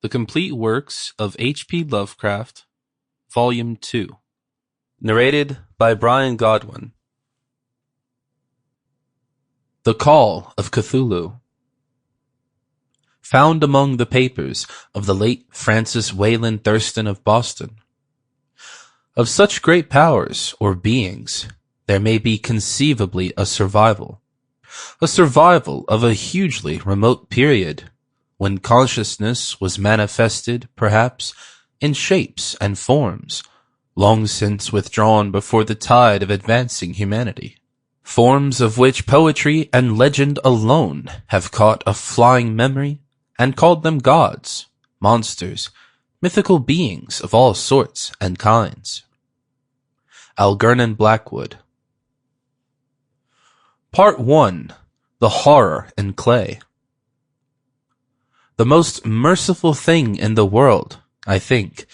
The Complete Works of H.P. Lovecraft, Volume 2. Narrated by Brian Godwin. The Call of Cthulhu. Found among the papers of the late Francis Wayland Thurston of Boston. Of such great powers, or beings, there may be conceivably a survival of a hugely remote period, when consciousness was manifested, perhaps, in shapes and forms, long since withdrawn before the tide of advancing humanity. Forms of which poetry and legend alone have caught a flying memory, and called them gods, monsters, mythical beings of all sorts and kinds. Algernon Blackwood. Part 1. The Horror in Clay. The most merciful thing in the world, I think,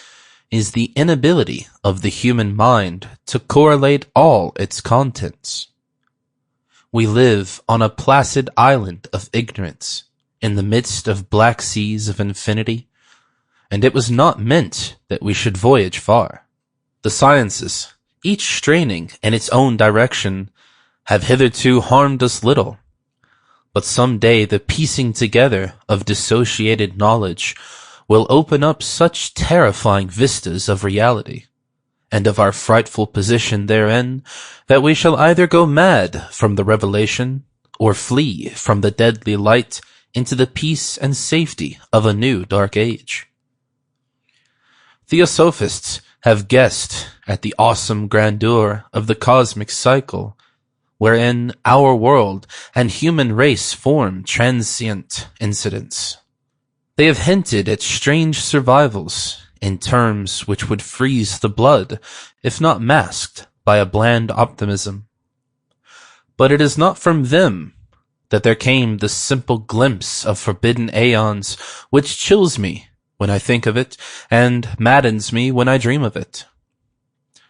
is the inability of the human mind to correlate all its contents. We live on a placid island of ignorance, in the midst of black seas of infinity, and it was not meant that we should voyage far. The sciences, each straining in its own direction, have hitherto harmed us little, but some day the piecing together of dissociated knowledge will open up such terrifying vistas of reality, and of our frightful position therein, that we shall either go mad from the revelation, or flee from the deadly light into the peace and safety of a new dark age. Theosophists have guessed at the awesome grandeur of the cosmic cycle, wherein our world and human race form transient incidents. They have hinted at strange survivals in terms which would freeze the blood, if not masked by a bland optimism. But it is not from them that there came the simple glimpse of forbidden aeons which chills me when I think of it, and maddens me when I dream of it.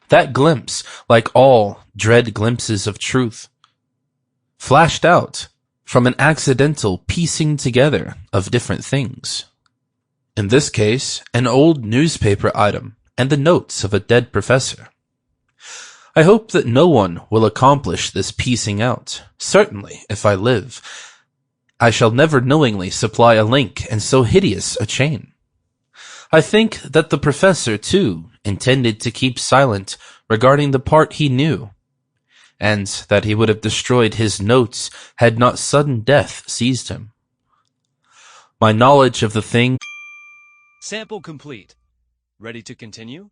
That glimpse, like all dread glimpses of truth, flashed out from an accidental piecing together of different things. In this case, an old newspaper item and the notes of a dead professor. I hope that no one will accomplish this piecing out. Certainly, if I live, I shall never knowingly supply a link in so hideous a chain. I think that the professor, too, intended to keep silent regarding the part he knew, and that he would have destroyed his notes had not sudden death seized him. My knowledge of the thing... Sample complete. Ready to continue?